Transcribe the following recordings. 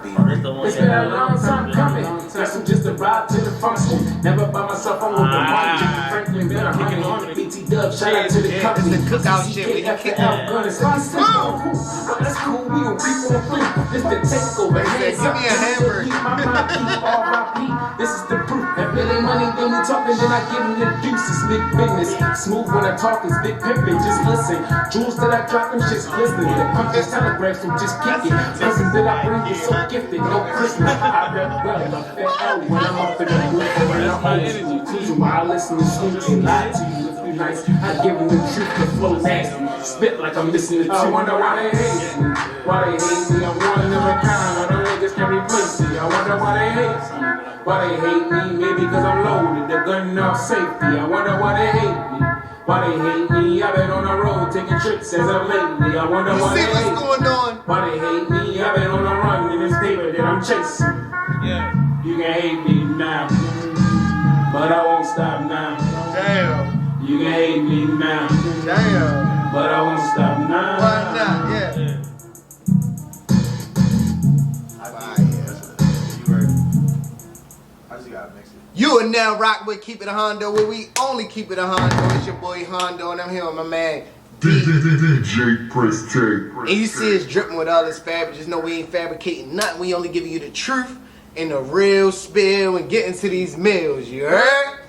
It's been a long time coming. Guess I'm just a ride to the function. Never by myself, I'm with the one. Franklin been kicking on the BT Dub. Shout out to the company. It's the cookout shit when you kick out. That's cool. We gon' beef on three. This the takeover. Give me a hamburger. This is the proof. If it ain't money, then we talking. Then I give them the deuces. Big business. Smooth when I talk is big pimpin'. Just listen. Jewels that I drop, them shit's glistening. The punches telegraph, so just kick it. Presents that I bring is so gifted. No Christmas. I rap well. I feel out when I'm up in the booth. When I'm old school. Teaching while I listen to Snoop and lie to you. If you nice, I give them the truth. The flow nasty. Spit like I'm missing the truth. I wonder why they hate me. Why they hate me? I'm one of a kind. All the niggas can replace me. I wonder why they hate me. Why they hate me? Maybe cause I'm loaded. The gun off safety. I wonder why they hate me. Why they hate me? I've been on the road taking trips as of lately. I wonder why they hate me. Why they hate me? I've been on the run in this paper that I'm chasing. Yeah. You can hate me now, but I won't stop now. Damn. You can hate me now. Damn. But I won't stop now. Why not? Yeah. You are now rock with Keep It a Hondo, where we only keep it a Hondo. It's your boy Hondo, and I'm here with my man DJ Press Tag. And you see us dripping with all this fabric. Just know we ain't fabricating nothing. We only giving you the truth and the real spill and getting to these meals. You heard?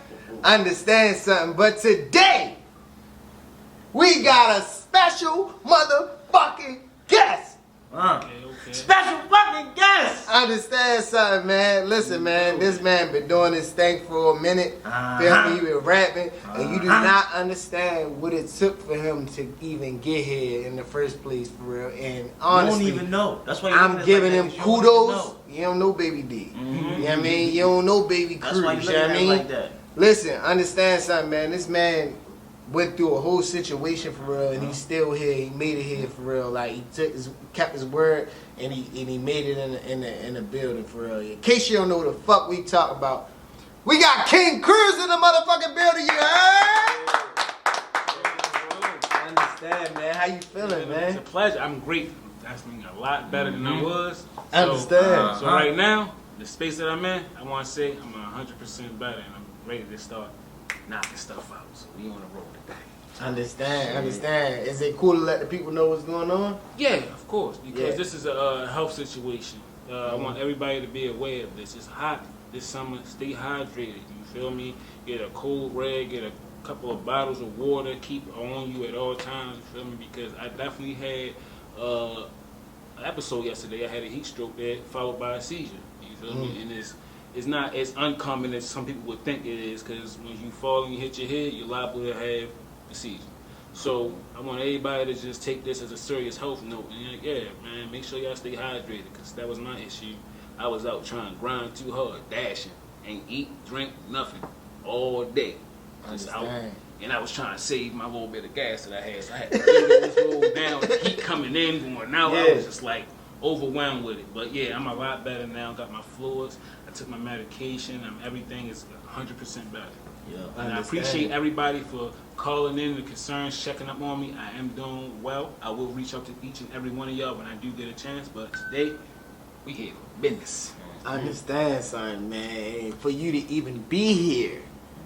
Understand something? But today we got a special motherfucking guest. Okay. Special fucking guest! Understand something, man. Listen, man, this man been doing this thing for a minute. Feel me? He been rapping, and you do not understand what it took for him to even get here in the first place, for real. And honestly, you don't even know. That's why I'm giving him kudos. Know. You don't know Baby D. You know what I mean? You don't know Baby Cruz. That's why you know what I mean? like that. Listen, understand something, man. This man went through a whole situation for real, and he's still here. He made it here for real. Like he kept his word, and he made it in the building for real. In case you don't know what the fuck we talk about, we got Kyng Cruz in the motherfucking building. You heard? Understand, man? How you feeling, man? It's a pleasure. I'm great. That's been a lot better than I was. I understand. So right now, the space that I'm in, I want to say I'm 100% better, and I'm ready to start knocking stuff out. So we on the road today. Understand. Is it cool to let the people know what's going on? Yeah, of course, because this is a health situation. I want everybody to be aware of this. It's hot this summer. Stay hydrated. You feel me? Get a cold rag. Get a couple of bottles of water. Keep on you at all times. You feel me? Because I definitely had an episode yesterday. I had a heat stroke there, followed by a seizure. You feel me? And it's not as uncommon as some people would think it is, because when you fall and you hit your head, you're liable to have a seizure. So I want everybody to just take this as a serious health note. And like, yeah, man, make sure y'all stay hydrated, because that was my issue. I was out trying to grind too hard, dashing, and eat, drink, nothing all day. Just out. And I was trying to save my little bit of gas that I had. So I had to this roll down, the heat coming in, going out. I was just like overwhelmed with it. But yeah, I'm a lot better now. Got my fluids. I took my medication. Everything is 100% better. Yeah, and I appreciate everybody for calling in the concerns, checking up on me. I am doing well. I will reach out to each and every one of y'all when I do get a chance. But today, we here for business. I understand something, man. For you to even be here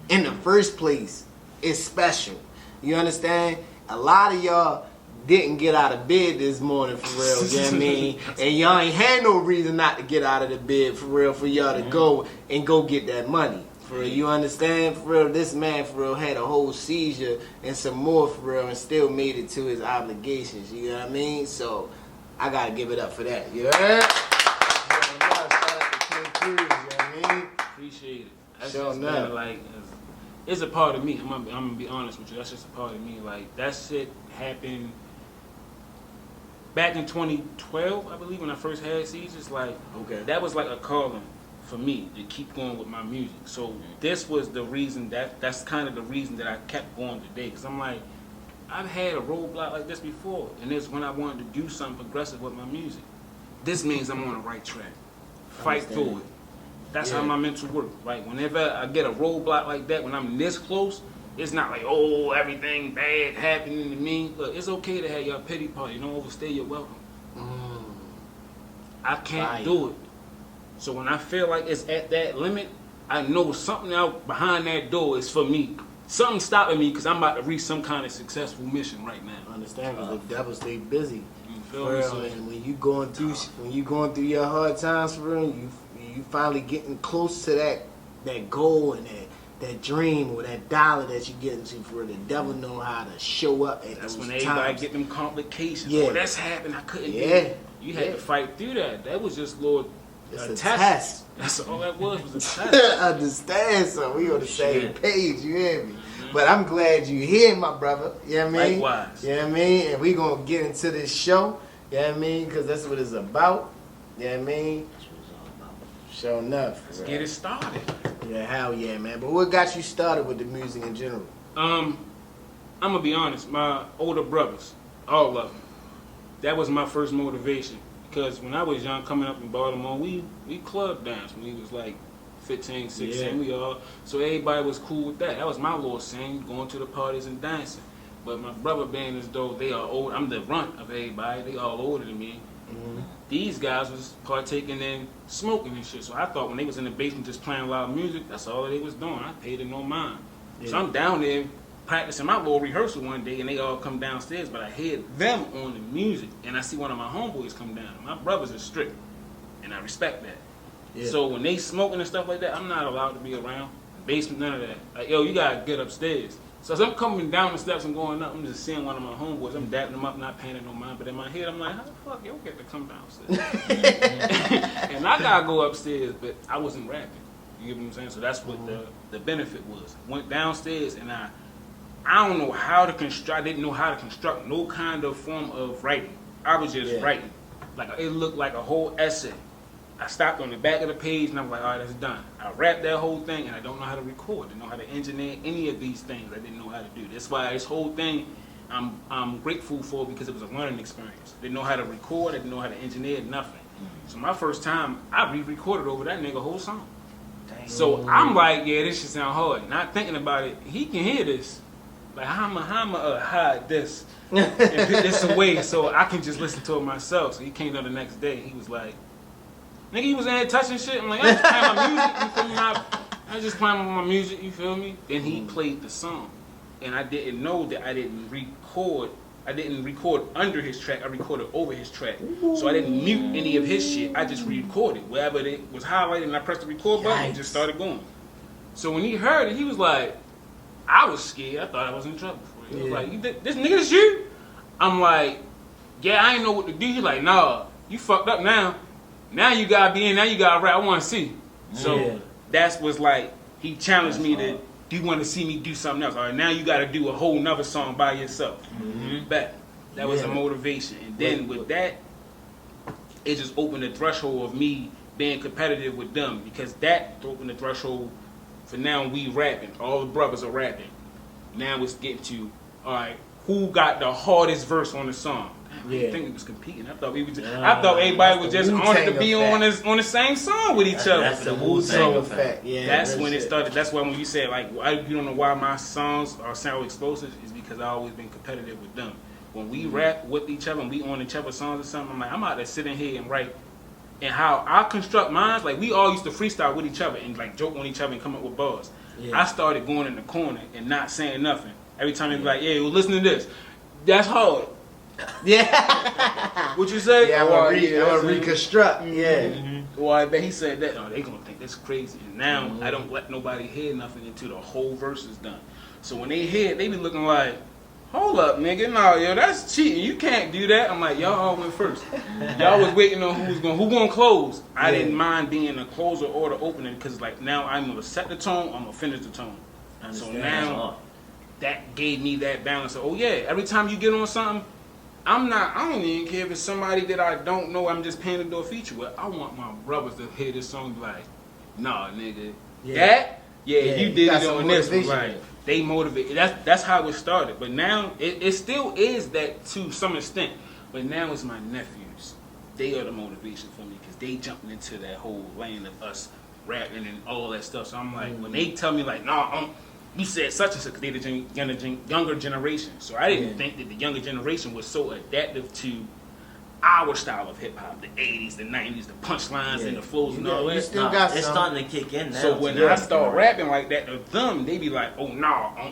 in the first place is special. You understand? A lot of y'all didn't get out of bed this morning for real, you know what I mean? And y'all ain't had no reason not to get out of the bed for real, for y'all to go get that money. For real, you understand? For real, this man for real had a whole seizure and some more for real, and still made it to his obligations, you know what I mean? So I gotta give it up for that, you heard? Shout out to Kyng Cruz, you know what I mean? Appreciate it. That's just been, like, it's a part of me. I'm gonna be honest with you. That's just a part of me. Like, that shit happened back in 2012, I believe, when I first had seizures. Like, that was like a calling for me to keep going with my music. So this was the reason that's kind of the reason that I kept going today. Because I'm like, I've had a roadblock like this before, and it's when I wanted to do something progressive with my music. This means I'm on the right track. Fight through it. That's how my mental work. Like, whenever I get a roadblock like that, when I'm this close, it's not like, oh, everything bad happening to me. Look, it's okay to have your pity party. Don't overstay your welcome. I can't Fire. do it. So when I feel like it's at that limit, I know something out behind that door is for me. Something stopping me because I'm about to reach some kind of successful mission right now. Understand? Because the devil stay busy. You feel For me? real, So, and when you going through your hard times, for real, you finally getting close to that goal and that dream or that dollar that you get into. For real, the devil know how to show up at that's those when everybody times. get them complications. Yeah. Oh, that's happened. I couldn't do Yeah. it. You had Yeah. to fight through that. That was just Lord. It's a a test. test. That's all that was a test. Understand? So we on the same Shit. page. You hear me? But I'm glad you here, my brother. You know what I mean? Likewise. You know what I mean? And we gonna get into this show. You know what I mean? Because that's what it's about. You know what I mean? Sure enough. Let's get it started. Yeah, hell yeah, man. But what got you started with the music in general? I'm gonna be honest. My older brothers, all of them, that was my first motivation. Because when I was young, coming up in Baltimore, we club danced when we was like 15, 16. Yeah. So everybody was cool with that. That was my little scene, going to the parties and dancing. But my brother being as though they are old, I'm the runt of everybody. They all older than me. Mm-hmm. These guys was partaking in smoking and shit. So I thought when they was in the basement just playing loud music, that's all they was doing. I paid it no mind. Yeah. So I'm down there practicing my little rehearsal one day, and they all come downstairs, but I hear them on the music, and I see one of my homeboys come down. My brothers are strict, and I respect that. Yeah. So when they smoking and stuff like that, I'm not allowed to be around. Basement, none of that. Like, yo, you gotta get upstairs. So as I'm coming down the steps and going up, I'm just seeing one of my homeboys. I'm dapping them up, not paying it no mind. But in my head, I'm like, how the fuck y'all get to come downstairs? And I gotta go upstairs, but I wasn't rapping. You get what I'm saying? So that's what the benefit was. Went downstairs, and I don't know how to construct. I didn't know how to construct no kind of form of writing. I was just writing. Like it looked like a whole essay. I stopped on the back of the page and I'm like, all right, that's done. I rapped that whole thing and I don't know how to record. I didn't know how to engineer any of these things. I didn't know how to do. That's why this whole thing I'm grateful for because it was a learning experience. Didn't know how to record. I didn't know how to engineer nothing. So my first time, I re-recorded over that nigga whole song. Dang. So I'm like, yeah, this shit sound hard. Not thinking about it, he can hear this. Like, how am I hide this and put this away so I can just listen to it myself? So he came down the next day. He was like, nigga, you was in there touching shit. I'm like, I just playing my music. You feel me? I just playing my music. You feel me? Then he played the song, and I didn't know that I didn't record. I didn't record under his track. I recorded over his track. So I didn't mute any of his shit. I just re-recorded. Wherever it was highlighted and I pressed the record button, it just started going. So when he heard it, he was like, I was scared. I thought I was in trouble for it. He was like, this nigga is you? I'm like, yeah, I ain't know what to do. He's like, nah, you fucked up now. Now you gotta be in, now you gotta rap. I wanna see. So that's what's like, he challenged me to, do you wanna see me do something else? All right, now you gotta do a whole nother song by yourself. But that was a motivation. And then with that, it just opened the threshold of me being competitive with them, because that opened the threshold for now we rapping. All the brothers are rapping. Now it's getting to, all right, who got the hardest verse on the song? I didn't think we was competing. I thought we was. I thought everybody was just honored to be on the same song with each other. That's the Wu-Tang effect. Yeah, that's when it started. That's why when you said like, you don't know why my songs are sound explosive, is because I always been competitive with them. When we rap with each other and we on each other's songs or something, I'm like, I'm out there sitting here and write. And how I construct mine, like we all used to freestyle with each other and like joke on each other and come up with bars. I started going in the corner and not saying nothing. Every time he'd be like, yeah, well, listen to this. That's hard. Yeah. What you say? Yeah, I'm gonna reconstruct. Yeah. Well, I bet he said that. Oh, they gonna think that's crazy. And now I don't let nobody hear nothing until the whole verse is done. So when they hear it, they be looking like, hold up, nigga, no, yo, that's cheating. You can't do that. I'm like, y'all all went first. Y'all was waiting on who gonna close. I didn't mind being a closer or the opening, because like now I'm gonna set the tone, I'm gonna finish the tone. So now that gave me that balance of, oh yeah, every time you get on something, I don't even care if it's somebody that I don't know, I'm just paying to do a feature with. I want my brothers to hear this song and be like, nah, nigga, you did it on this one, right? They motivate. That's how it started. But now it still is that to some extent. But now it's my nephews. They are the motivation for me, because they jumping into that whole lane of us rapping and all that stuff. So I'm like, when they tell me like, nah, you said such and such, they the younger generation. So I didn't think that the younger generation was so adaptive to our style of hip hop, the 80s, the 90s, the punchlines and the flows and all You that. still got It's some. starting to kick in now. So when too. I start rapping like that to them, they be like, oh no.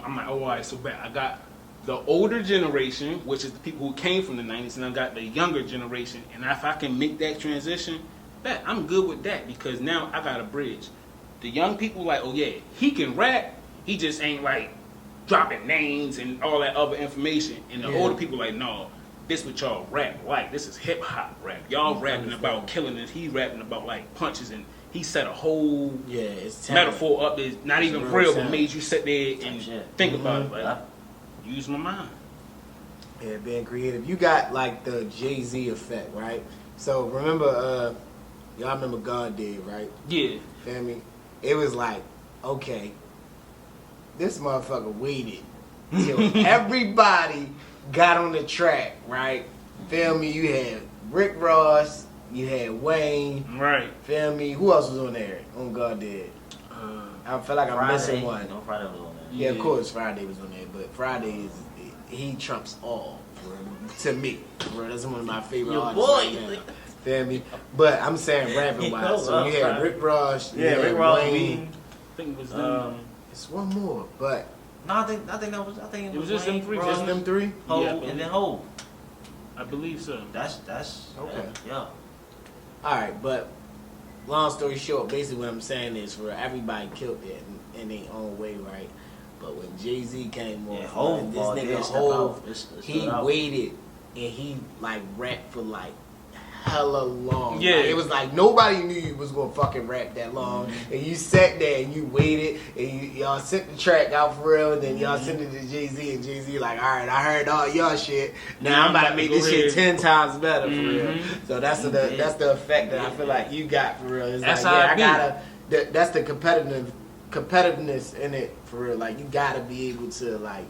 I'm like, oh, all right, so bad. I got the older generation, which is the people who came from the 90s, and I got the younger generation. And if I can make that transition, bet I'm good with that because now I got a bridge. The young people like, oh yeah, he can rap, he just ain't like dropping names and all that other information. And the older people like, no, this what y'all rap like. This is hip hop rap. Y'all rapping about killing it. He rapping about like punches, and he set a whole it's metaphor up that's not even real real, but talent. made you sit there and think about it. Like, Yeah. use my mind. Yeah, being creative. You got like the Jay-Z effect, right? So remember, y'all remember God did, right? Yeah. Feel me? It was like, okay, this motherfucker waited till everybody got on the track, right? Feel me? You had Rick Ross, you had Wayne, Right. feel me? Who else was on there? On God did. I feel like I'm missing one. No, Friday was on there. Yeah, of course Friday was on there, but Friday is he trumps all bro, to me. Bro, that's one of my favorite Your artists. boy. Right now. Feel me? But I'm saying rapping wise. So you had Rick Ross, you Yeah, had Rick Ross. Wayne. I think it was them. It's one more, but No, I think it was just them Wayne, three, Ross, just them three. Ho, Yeah, and then Ho. I believe so. That's Okay. yeah. All right, but long story short, basically what I'm saying is for everybody killed it in their own way, right? But when Jay-Z came on, Yeah, Hov, this nigga did step Hov, out. It he stood out. waited and he like rapped for like hella long. Yeah. Like, it was like nobody knew you was gonna fucking rap that long, and you sat there and you waited, and y'all sent the track out for real, and then y'all sent it to Jay-Z, and Jay-Z like, all right, I heard all y'all shit. Now I'm about to make this shit 10 times better for real. So that's the effect that I feel like you got for real. It's That's like, how yeah, I I be. gotta. That's the competitiveness in it for real. Like you gotta be able to like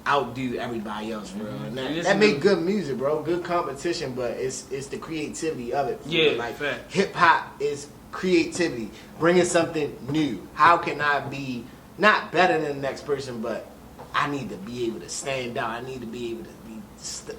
outdo everybody else for real. And And that listen make to- good music, bro. Good competition, but it's the creativity of it. For Yeah, real. Like fact. hip hop is creativity, bringing something new. How can I be not better than the next person, but I need to be able to stand out. I need to be able to be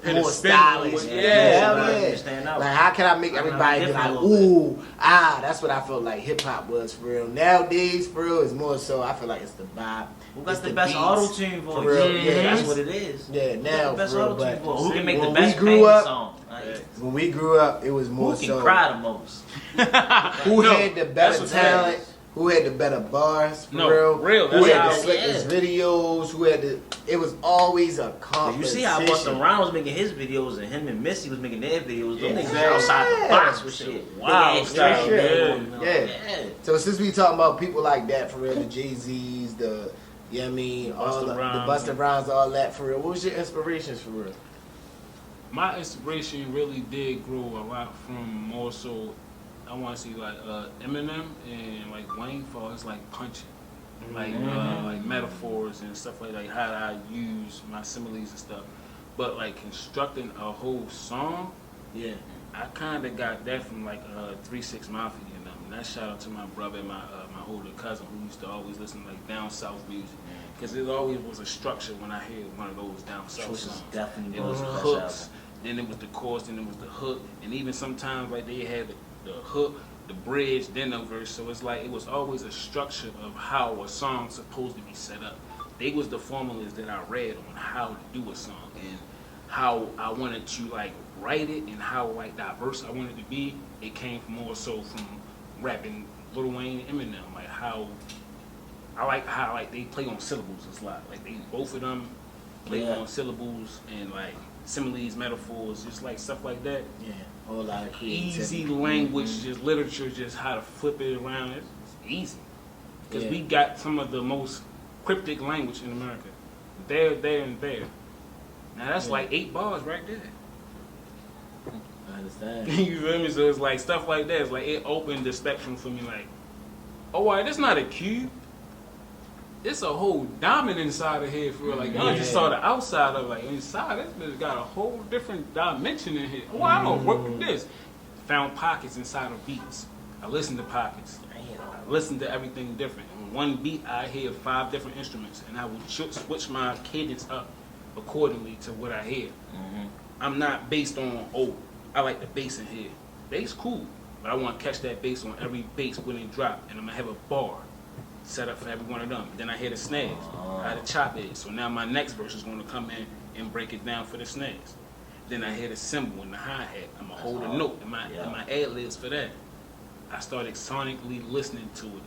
Hit a more spin stylish. move. Yeah, Somebody hell yeah. to stand out. Like how can I make everybody be different like, a little ooh, that's what I felt like hip hop was for real. Nowadays, for real, is more so I feel like it's the vibe. Who got it's the best beats, auto tune for voice? real. Yeah, That's it's- what it is. Yeah, Who now got the best for real, auto tune but voice? Who can make the when we best grew pain up- song? Like, when we grew up, it was more who can so cry the most? who No, had the that's better what's talent, happening. who had the better bars, for No, real, real, who that's had how- the slickest videos, who had the. It was always a You competition. see how Busta Rhymes was making his videos and him and Missy was making their videos. Them niggas Exactly. outside the box with shit. Wow, Big ass style, trash. yeah. Yeah. So since we talking about people like that for real, the Jay-Z's, the you know what I mean, all Busta the Rhymes. Busta Rhymes, all that for real. What was your inspirations for real? My inspiration really did grow a lot from more so, I want to see like Eminem and like Wayne for it's like punching, like metaphors and stuff like how I use my similes and stuff. But like constructing a whole song, Yeah. I kind of got that from like 3-6 Mafia, you know. And that shout out to my brother and my older cousin who used to always listen to like down south music, because it always was a structure when I heard one of those down south Choice is songs. definitely It was one of the best hooks, albums. then it was the chorus, then it was the hook, and even sometimes like they had the hook, the bridge, then the verse. So it's like it was always a structure of how a song's supposed to be set up. They was the formulas that I read on how to do a song and how I wanted to like write it and how like diverse I wanted to be. It came from more so from rapping Lil Wayne and Eminem, like how I like how like they play on syllables a lot. Like they both of them play Yeah. on syllables and like similes, metaphors, just like stuff like that. Yeah. A whole lot of creativity. Easy language, just literature, just how to flip it around. It's easy because Yeah. we got some of the most cryptic language in America. There, and there. Now that's Yeah. like 8 bars right there. I understand. You feel me? So it's like stuff like that. It's like it opened the spectrum for me. Like, oh, wow, that's not a cube. It's a whole diamond inside of here for real. Like y'all just Yeah. saw the outside of it. Like inside, this bitch got a whole different dimension in here. Oh, I don't work with this. Found pockets inside of beats. I listened to pockets. I listened to everything different. In one beat, I hear 5 different instruments, and I will switch my cadence up accordingly to what I hear. I'm not based on I like the bass in here. Bass cool, but I want to catch that bass on every bass when it drop, and I'm gonna have a bar set up for every one of them. Then I hear the snares, how the chop is. So now my next verse is gonna come in and break it down for the snares. Then I hear the cymbal and the hi-hat. I'm gonna hold a note in my ad-libs for that. I started sonically listening to it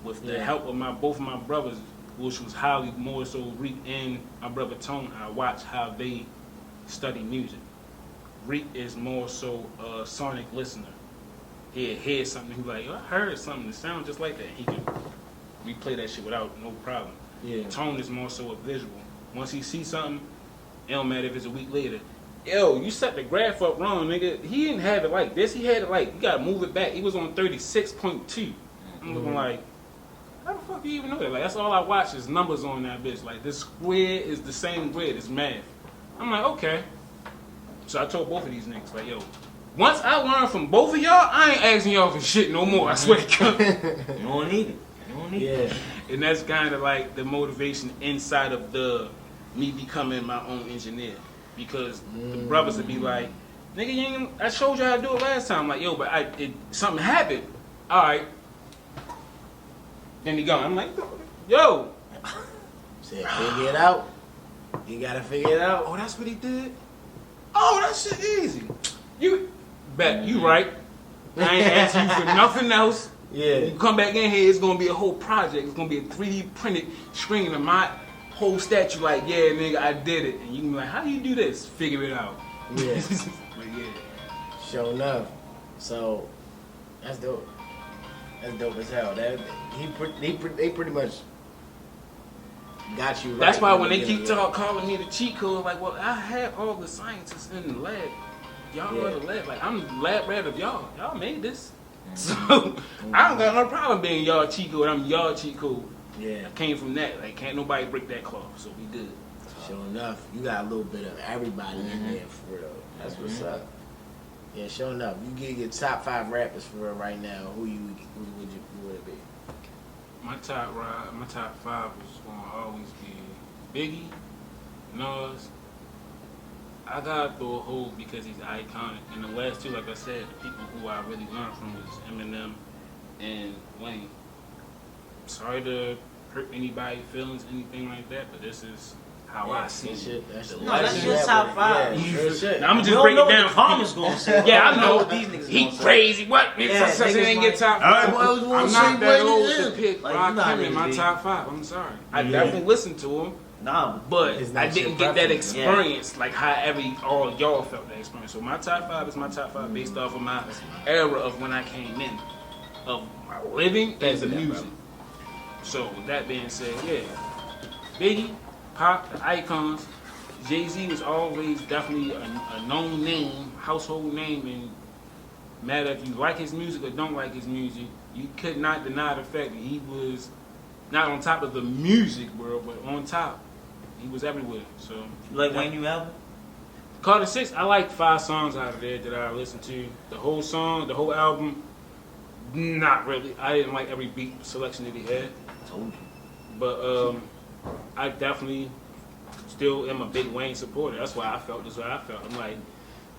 with the help of both of my brothers, which was highly more so Reek and my brother Tone. I watched how they study music. Reek is more so a sonic listener. He'd hear something, he'd be like, oh, I heard something that sounds just like that. He could replay that shit without no problem. Yeah. Tone is more so a visual. Once he sees something, it don't matter if it's a week later. Yo, you set the graph up wrong, nigga. He didn't have it like this. He had it like, you gotta move it back. He was on 36.2. I'm looking like, how the fuck do you even know that? Like, that's all I watch is numbers on that bitch. Like, this square is the same grid as math. I'm like, okay. So I told both of these niggas, like, yo, once I learn from both of y'all, I ain't asking y'all for shit no more. I swear to God. You don't need it. You don't need it. And that's kind of like the motivation inside of me becoming my own engineer. Because the brothers would be like, nigga, I showed you how to do it last time. I'm like, yo, but something happened. All right. Then he gone. I'm like, yo. Said, figure it out. You gotta figure it out. Oh, that's what he did? Oh, that shit easy. You right. I ain't asking you for nothing else. Yeah. You come back in here, it's gonna be a whole project. It's gonna be a 3D printed screen of my whole statue. Like, yeah, nigga, I did it. And you can be like, how do you do this? Figure it out. Yeah. But yeah. Sure enough. So that's dope. That's dope as hell. They pretty much got you right. That's why when they keep calling me the cheat code, like, well, I had all the scientists in the lab. Y'all are the lab. Like, I'm the lab rat of y'all. Y'all made this. So I don't got no problem being y'all cheat code. I'm y'all cheat code. Yeah. I came from that. Like, can't nobody break that cloth. So we good. Sure enough, you got a little bit of everybody in there for real. That's what's up. Yeah, sure enough. You get your top 5 rappers for real right now. Who would it be? My top 5 is gonna always be Biggie, Nas. I gotta throw a hole because he's iconic. And the last two, like I said, the people who I really learned from was Eminem and Wayne. Sorry to hurt anybody's feelings, anything like that, but this is how I see it. That's your top 5. Yeah. Now, I'm gonna just break it down. Comments gonna say. Yeah, I know. What these niggas He gonna say. crazy. What? Yeah, Such ain't get top Alright, 5. boy, I I'm was not that old to saying pick Like, Rock you know how Him in niggas my be. top 5. I'm sorry. I definitely listened to him. Nah, But It's I not didn't your get that preference. experience like how all y'all felt that experience. So my top 5 is my top 5 based off of my era of when I came in, of my living and the music. So with that being said, yeah, Biggie, Pop, the icons. Jay-Z was always definitely a known name, household name, and matter if you like his music or don't like his music, you could not deny the fact that he was not on top of the music world, but on top. He was everywhere. So you like Wayne new album? Carter 6, I like 5 songs out of there that I listened to. The whole song, the whole album, not really. I didn't like every beat selection that he had. Told you. But I definitely still am a big Wayne supporter. That's why I felt this way I felt. I'm like,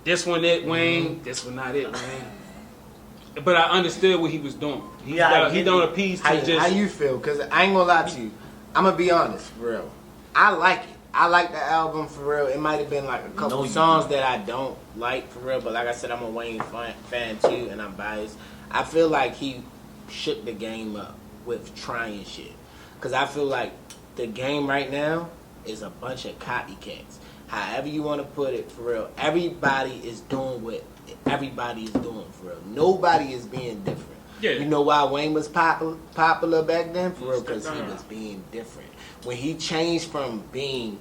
this one it Wayne, this one not it Wayne. But I understood what he was doing. He don't appease to just. How you feel? Because I ain't gonna lie to you. I'm gonna be honest, for real. I like it. I like the album, for real. It might have been like a couple songs that I don't like, for real. But like I said, I'm a Wayne fan too, and I'm biased. I feel like he shook the game up with trying shit. Because I feel like the game right now is a bunch of copycats. However you want to put it, for real. Everybody is doing what everybody is doing, for real. Nobody is being different. Yeah. You know why Wayne was popular back then? For real, because he was being different. When he changed from being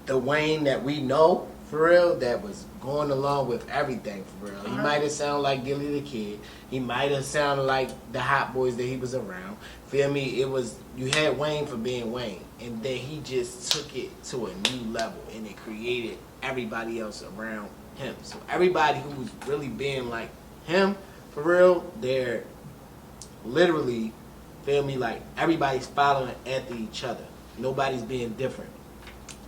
the Wayne that we know, for real, that was going along with everything, for real. He might have sounded like Gilly the Kid. He might have sounded like the Hot Boys that he was around. Feel me? It was, you had Wayne for being Wayne. And then he just took it to a new level. And it created everybody else around him. So everybody who's really being like him, for real, they're literally, feel me, like everybody's following after each other. Nobody's being different.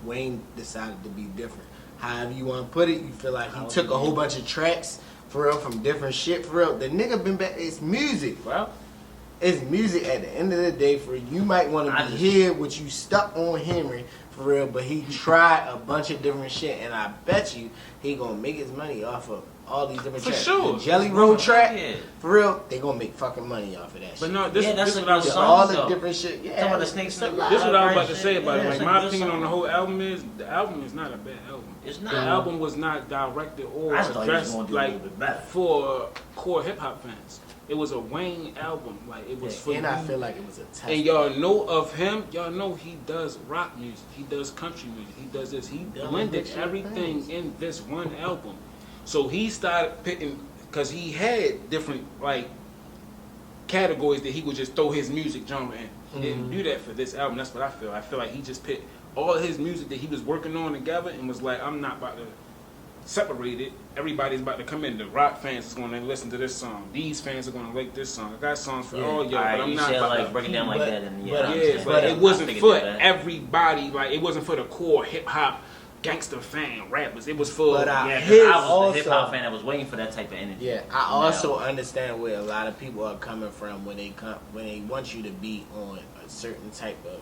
Wayne decided to be different. however you want to put it. You feel like he took a whole bunch of tracks for real from different shit for real. The nigga been back. It's music, bro. It's music. At the end of the day, for you might want to be here with you stuck on Henry for real, but he tried a bunch of different shit, and I bet you he gonna make his money off of all these different tracks. For sure. The Jelly Roll track, for real, they gonna make fucking money off of that shit. But no, this that's what I was all the different shit. Yeah, Talking about the Snakes. This is what I was about to say about it. Like, my opinion song. on the whole album is, the album is not a bad album. It's not. The album was not directed or I just thought he was addressed gonna do a like little bit better. for core hip hop fans. It was a Wayne album. Like, it was for and you. I feel like it was a test. And y'all know of him. Y'all know he does rock music. He does country music. He does this. He blended everything in this one album. So he started picking, because he had different like categories that he would just throw his music genre in. He didn't do that for this album. That's what I feel. I feel like he just picked all his music that he was working on together and was like, I'm not about to separate it. Everybody's about to come in. The rock fans is going to listen to this song. These fans are going to like this song. I got songs for all y'all, but I'm not about to break it down like that. And but it wasn't for everybody. Like, it wasn't for the core hip hop gangster fan rappers. It was for I was a hip hop fan that was waiting for that type of energy. Yeah, I also understand where a lot of people are coming from when they want you to be on a certain type of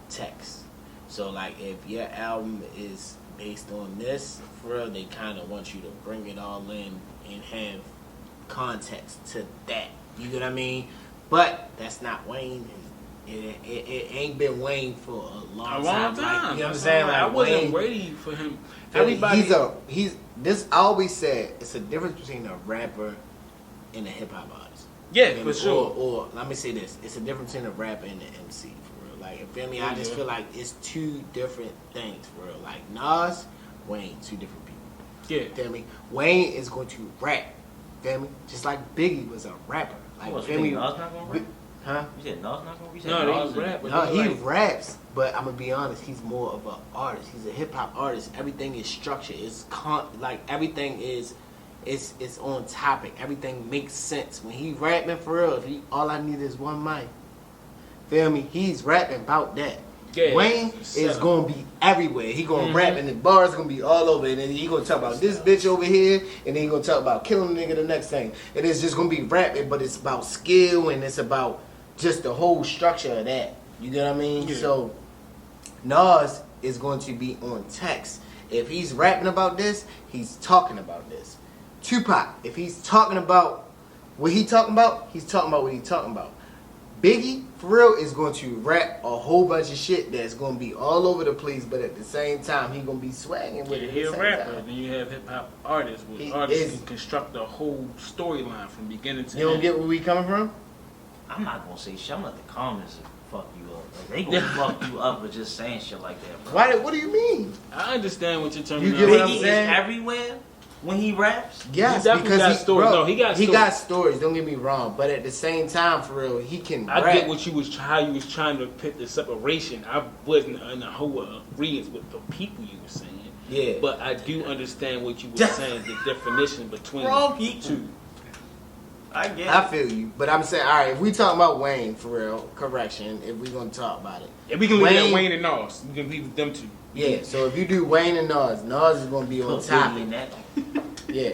text. So like, if your album is based on this, for real, they kind of want you to bring it all in and have context to that. You get what I mean? But that's not Wayne. It ain't been Wayne for a long time. Like, you know what I'm saying? Like, I wasn't Wayne, ready for him. Everybody, he's this. I always said it's a difference between a rapper and a hip hop artist. Yeah, for sure. Or let me say this: it's a difference between a rapper and an MC. For real, like, you feel me? I just feel like it's two different things. For real, like Nas, Wayne, two different people. Yeah, Feel me? Wayne is going to rap. Feel me? Just like Biggie was a rapper. Like, feel me? Nas not gonna rap? Huh? You said Nas not gonna rap? no, he rap. No, he raps, but I'm gonna be honest. He's more of an artist. He's a hip hop artist. Everything is structured. It's like everything is, it's on topic. Everything makes sense when he rapping for real. All I need is one mic. Feel me? He's rapping about that. Yeah, Wayne is gonna be everywhere. He gonna rap and the bars gonna be all over, and then he gonna talk about this bitch over here, and then he gonna talk about killing a nigga the next thing. And it's just gonna be rapping, but it's about skill and it's about just the whole structure of that. You get what I mean? Yeah. So Nas is going to be on text. If he's rapping about this, he's talking about this. Tupac, if he's talking about what he's talking about what he's talking about. Biggie, for real, is going to rap a whole bunch of shit that's going to be all over the place, but at the same time, he going to be swagging with it. He a at the same rapper. time. Then you have hip hop artists. He Artists is. can construct a whole storyline from beginning to You don't end. get where we coming from? I'm not gonna say shit. I'm not the comments fuck you up. Like, they gonna fuck you up for just saying shit like that, bro. Why? What do you mean? I understand what you're talking You about. get what I'm Biggie is saying? everywhere when he raps. Yes, He definitely because got he, stories. bro, No, he got he stories. got stories. Don't get me wrong, but at the same time, for real, he can I rap. get what you was how you was trying to put the separation. I wasn't in a whole agreement with the people you were saying. Yeah. But I do understand what you were saying. The definition between Wrong the people. two. I get I it. feel you, but I'm saying, all right, if we talking about Wayne, for real, correction, if we gonna talk about it. If we can leave Wayne- that Wayne and Nas, we can leave them two. Yeah, so if you do Wayne and Nas is gonna be on Put Biggie topic. in that. Yeah.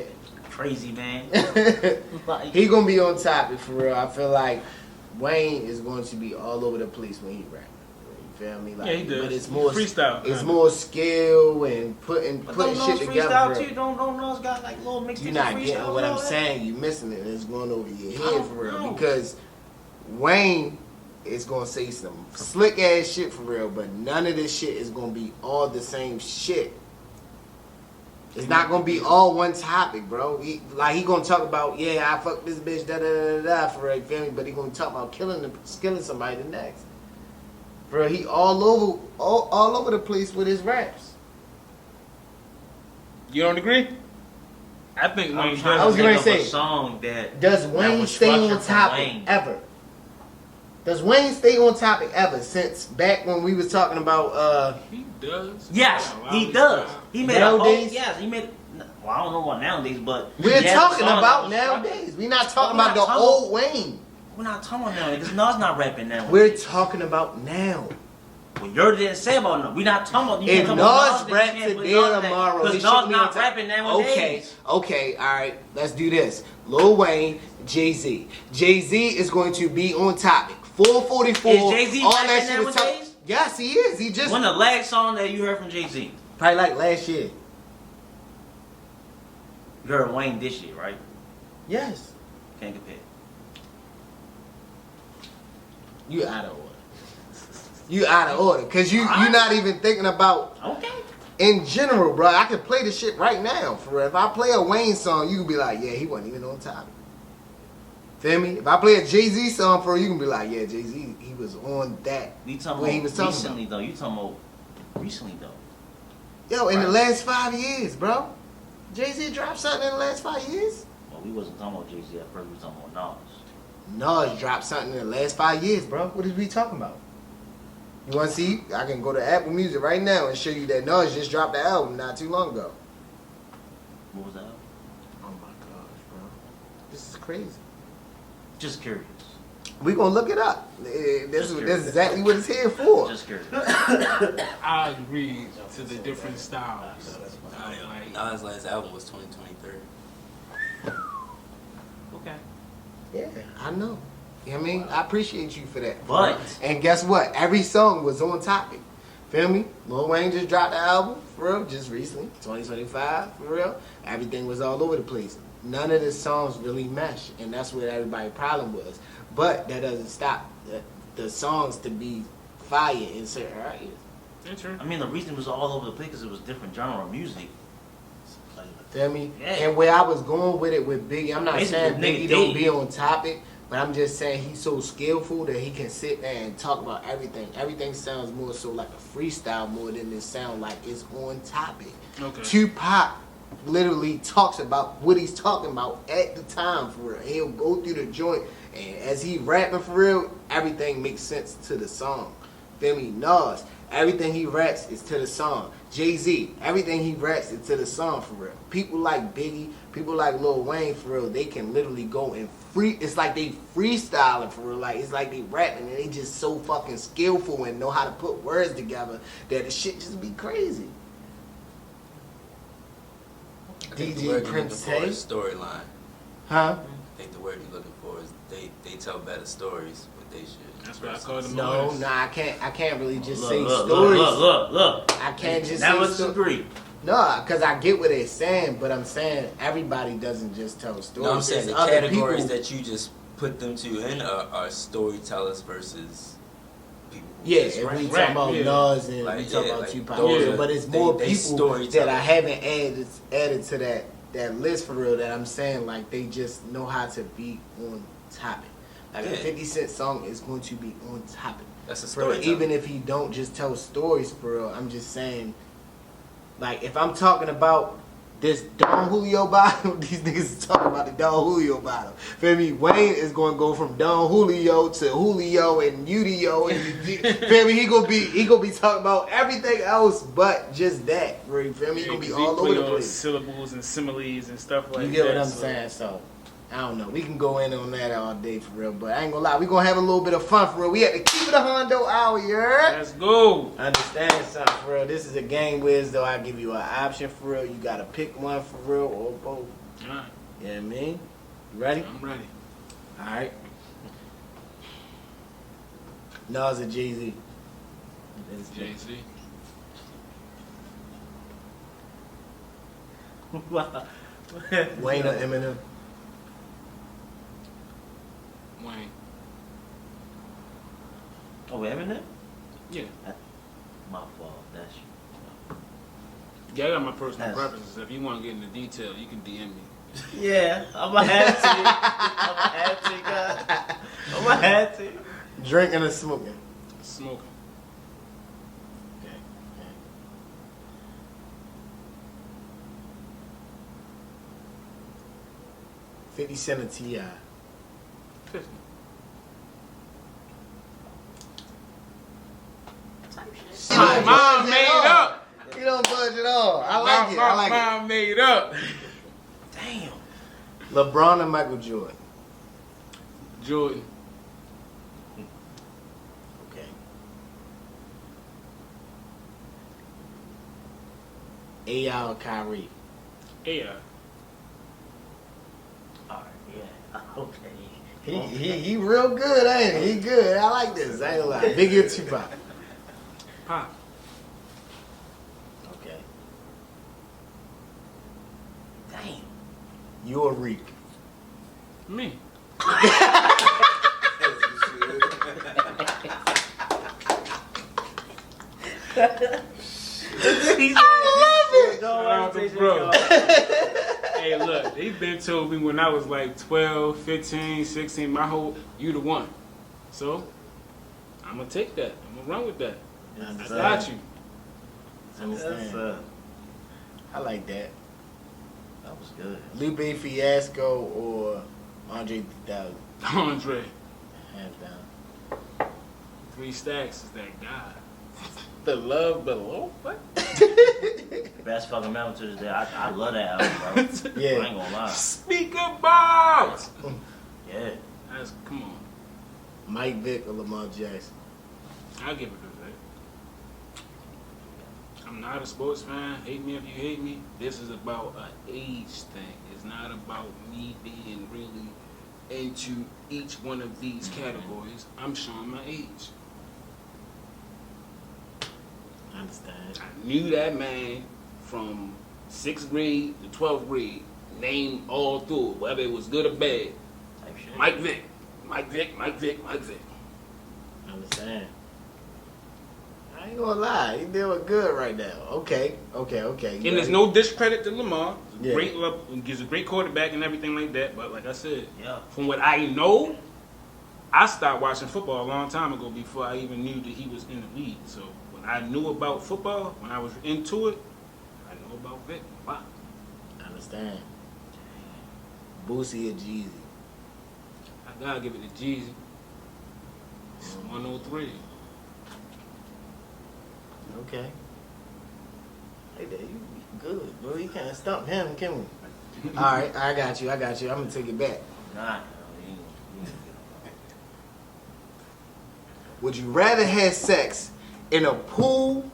Crazy man. Like, He gonna be on topic for real. I feel like Wayne is going to be all over the place when he rap. You feel me? Like, Yeah, he does. But it's more Freestyle, It's kinda. more skill and putting but don't shit Nas together. freestyle for real. too? Don't Nas got like little mixtapes? You're not of getting freestyle what and I'm all that? saying. You missing it. It's going over your head don't for real. know. Because Wayne is gonna say some slick ass shit for real, but none of this shit is gonna be all the same shit. It's not gonna be all one topic, bro. He gonna talk about, yeah, I fucked this bitch, da da da da, for real, feel me? But he gonna talk about killing somebody the next. Bro, he all over the place with his raps. You don't agree? I think I'm Wayne trying I was to gonna think of say, a song that Does that Wayne was stay on structured from topic Wayne. ever? Does Wayne stay on topic ever since back when we was talking about He does. Yes, Yeah, he wow, does. wow. He made a whole, Nowadays? yes, he made, well, I don't know about nowadays, but we're he has a talking song that about was nowadays. We're not talking We're about not the talking- old Wayne. We're not talking about nowadays, because Nas not rapping now. We're talking about now. Well, you didn't say about no. We not talking about. You If talking about Nas rap today or tomorrow, because it Nas shouldn't be on not top. rapping nowadays. Okay, all right. Let's do this. Lil Wayne, Jay-Z. Jay-Z is going to be on topic. 444. Is Jay-Z all rapping that shit is nowadays? Yes, he is. He just When the last song that you heard from Jay-Z? probably like last year. You heard Wayne this year, right? Yes. Can't compare. You out of order. You out of order. Cause you're not even thinking about Okay. in general, bro. I can play the shit right now. For real. If I play a Wayne song, you can be like, yeah, he wasn't even on topic. Feel me? If I play a Jay-Z song for you, you can be like, yeah, Jay-Z, he was on that. You talking when he about was talking recently about. though? You talking about recently though? Yo, in the Right. last 5 years, bro. Jay-Z dropped something in the last 5 years? Well, we wasn't talking about Jay-Z at first. We was talking about Nas. Nas dropped something in the last 5 years, bro. What is we talking about? You want to see? I can go to Apple Music right now and show you that Nas just dropped the album not too long ago. What was that? Oh my gosh, bro. This is crazy. Just curious. We gonna look it up. This is curious. exactly what it's here for. Just curious. I agree to the different styles. Nas' last album was 2023. Okay. Yeah, I know. You know what I mean? I appreciate you for that. But And guess what? Every song was on topic. Feel me? Lil Wayne just dropped the album, for real, just recently. 2025, for real. Everything was all over the place. None of the songs really meshed, and that's what everybody's problem was. But that doesn't stop the songs to be fire in certain areas. That's true. I mean, the reason it was all over the place because it was different genre of music. Feel me? Yeah. And where I was going with it with Biggie, I'm not Basically, saying the nigga Biggie don't did. be on topic, but I'm just saying he's so skillful that he can sit there and talk about everything. Everything sounds more so like a freestyle more than it sound like it's on topic. Okay. Tupac literally talks about what he's talking about at the time for real. He'll go through the joint, and as he rapping for real, everything makes sense to the song. Feel me? Nas, everything he raps is to the song. Jay-Z, everything he raps is to the song for real. People like Biggie, people like Lil Wayne for real, they can literally go and it's like they freestyling for real. Like it's like they rapping and they just so fucking skillful and know how to put words together that the shit just be crazy. I think the DJ word you're looking Prince for Tay? is storyline. Huh? I think the word you're looking for is they tell better stories, but they should. That's what I call them. No, I can't really just say Look, stories. look. I can't just Now say let's stories. agree. No, because I get what they're saying, but I'm saying everybody doesn't just tell stories. No, I'm saying There's the other categories people- that you just put them to in are storytellers versus people. Who Yeah, just if rap. we Rap, talk about yeah. Nas and Like, we talk yeah, about like, Tupac, those are- but it's they- more they people storytellers. that I haven't added to that list for real. That I'm saying like they just know how to be on topic. Like a Yeah. 50 Cent song is going to be on topic. That's a For real, story. even if he don't just tell stories for real, I'm just saying, like if I'm talking about this Don Julio bottle, these niggas is talking about the Don Julio bottle. Feel me? Wayne is gonna go from Don Julio to Julio and Udio and feel me? He gonna be talking about everything else but just that. Bro. You feel me? He gonna be all over the place. Syllables and similes and stuff like that. You get what I'm so- saying? So I don't know. We can go in on that all day for real, but I ain't gonna lie. We gonna have a little bit of fun for real. We had to keep it a Hondo hour, you heard? Let's go. Understand something for real. This is a game whiz though. I give you an option for real. You gotta pick one for real or both. Alright, You know what I mean? You ready? I'm ready. Alright. Nas or Jay-Z? Jay-Z. Wayne or Eminem? Wayne. Oh, Eminem? Yeah. My fault. That's you. Yeah, I got my personal Yes. preferences. If you want to get into detail, you can DM me. Yeah, I'm gonna have to. I'm gonna have to. Drinking or smoking? Smoking. Okay. 50 Cent or T.I.? 50. He don't Mine budge made at all. up. He don't budge at all. I like it. I like it. Mine made up. Damn. LeBron or Michael Jordan? Jordan. Okay. AI or Kyrie? AI. Alright, yeah. Okay. He real good, ain't he? He good. I like this. I ain't gonna lie. Biggie or Tupac? Pop. Okay. Damn. You or Reek? Me. I Shout out to bro. Hey, look, they been told me when I was like 12, 15, 16, you the one. So, I'm going to take that. I'm going to run with that. I got you. Understand. I like that. That was good. Lupe Fiasco or Andre 3000? Andre. Hands down. 3 Stacks is that guy. The Love Below? What? Best fucking metal to this day. I love that album, bro. Yeah. I ain't gonna lie. Speak about! Yeah. That's, come on. Mike Vick or Lamar Jackson? I'll give it to that. I'm not a sports fan. Hate me if you hate me. This is about an age thing. It's not about me being really into each one of these categories. I'm showing my age. I understand. I knew that man from 6th grade to 12th grade. Name all through it, whether it was good or bad. Type shit. Mike Vick. Mike Vick, Mike Vick, Mike Vick. I understand. I ain't gonna lie. He doing good right now. Okay. And there's no discredit to Lamar. Yeah. Great, gives a great quarterback and everything like that. But like I said, Yeah. from what I know, I stopped watching football a long time ago before I even knew that he was in the league. So when I knew about football, when I was into it, I know about Vic. Wow. I understand. Boosie or Jeezy? I gotta give it to Jeezy. It's 103. Okay. Hey, there, you good, bro. You can't stump him, can we? All right, I got you. I'm gonna take it back. Nah. Would you rather have sex in a pool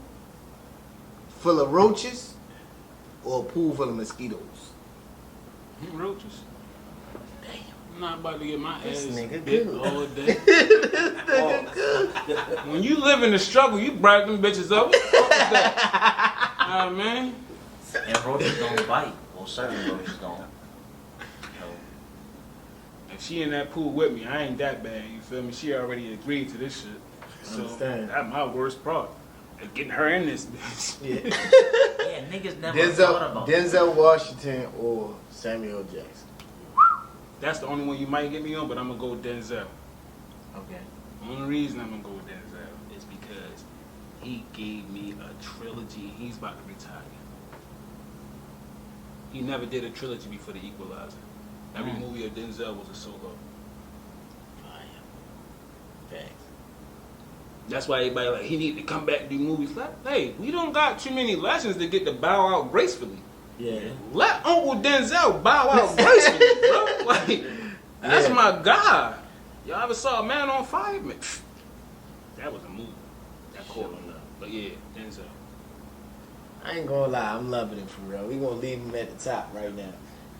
full of roaches or a pool full of mosquitoes? Roaches. Damn. I'm not about to get my This ass nigga bit good. all day. When you live in the struggle, you bribe them bitches up. What the fuck is that? Man. And roaches don't bite. Well, certain roaches don't. If she in that pool with me, I ain't that bad. You feel me? She already agreed to this shit. So Understand. that's my worst part. Is getting her in this bitch. Yeah. Yeah, niggas never thought about that. Denzel Washington or Samuel Jackson? That's the only one you might get me on, but I'm gonna go with Denzel. Okay. The only reason I'm gonna go with Denzel is because he gave me a trilogy. He's about to retire. He never did a trilogy before The Equalizer. Every movie of Denzel was a solo. Fire. Thanks. That's why everybody like, he need to come back and do movies. Like, hey, we don't got too many legends to get to bow out gracefully. Yeah. Let Uncle Denzel bow out gracefully, bro. Like, that's my guy. Y'all ever saw A Man on Fire? Man, that was a movie. That caught on up. But yeah, Denzel. I ain't gonna lie, I'm loving it for real. We gonna leave him at the top right now.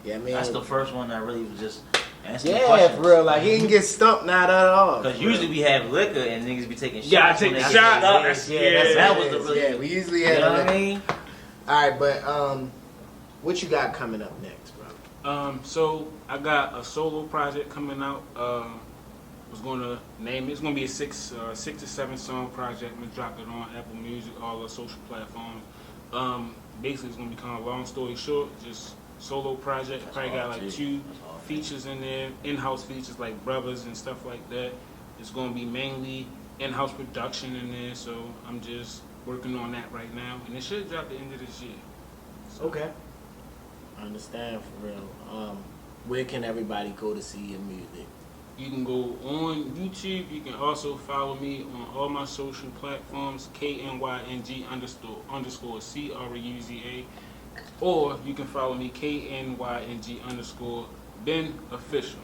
Yeah, I mean, That's the first one that really was just asking yeah, questions. for real. Like he didn't get stumped not at all. Because usually we have liquor and niggas be taking shots. Yeah, I take when the they shots. get That's- stuck. yeah, that was the really. Yeah, we usually You have. know what I mean? All right, but what you got coming up next, bro? So I got a solo project coming out. Was gonna name it. It's gonna be a 6 to 7 song project. I'm gonna drop it on Apple Music, all the social platforms. Basically, it's gonna be kind of long story short, just solo project. Probably got like 2 features in there, in-house features like brothers and stuff like that. It's gonna be mainly in-house production in there. So I'm just working on that right now, and it should drop the end of this year. So, Okay. I understand for real. Where can everybody go to see your music? You can go on YouTube. You can also follow me on all my social platforms, KNYNG underscore CRUZA. Or you can follow me, KNYNG underscore Ben Official.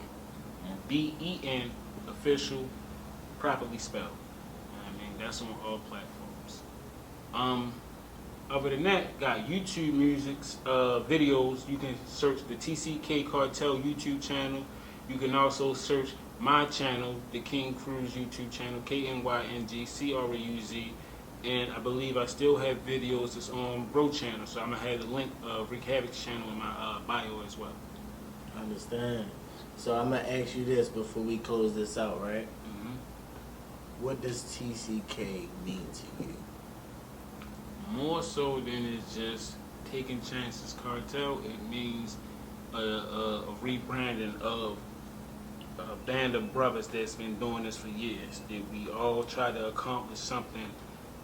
BEN Official, properly spelled. I mean, that's on all platforms. Other than that, got YouTube music's videos. You can search the TCK Cartel YouTube channel. You can also search my channel, the Kyng Cruz YouTube channel, KNYNG and I believe I still have videos that's on Bro channel. So I'm gonna have the link of Rick Havoc's channel in my bio as well. I understand. So I'm gonna ask you this before we close this out, right? What does TCK mean to you? More so than it's just taking chances cartel, it means a rebranding of a band of brothers that's been doing this for years. That we all try to accomplish something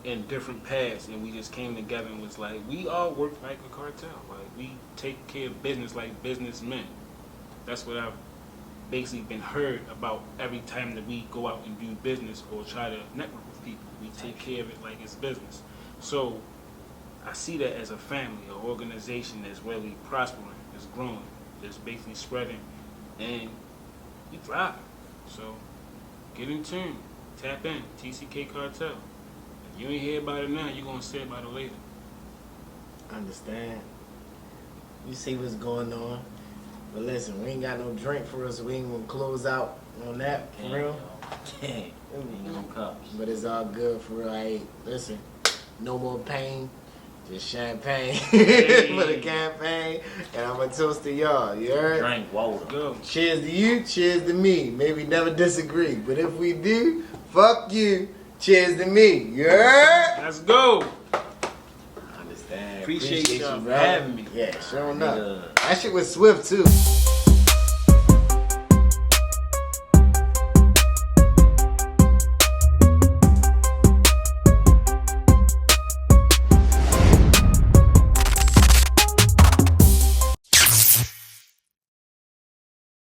in different paths, and we just came together and was like, we all work like a cartel. Like, we take care of business like businessmen. That's what I've basically been heard about every time that we go out and do business or try to network with people. We take care of it like it's business. So I see that as a family, an organization that's really prospering, that's growing, that's basically spreading, and we thrive. So get in tune, tap in, TCK Cartel. If you ain't hear about it now, you're gonna say about it later. Understand? You see what's going on. But listen, we ain't got no drink for us, so we ain't gonna close out on that, for real. Ain't no cups. But it's all good for real. Hey, listen, no more pain, just champagne for the campaign. And I'm gonna toast to y'all, you heard? Drink water. Go. Cheers to you, cheers to me. Maybe never disagree, but if we do, fuck you, cheers to me, you heard? Let's go. Understand. Appreciate y'all you, for having me. Yeah, sure enough. Yeah. That shit was swift too.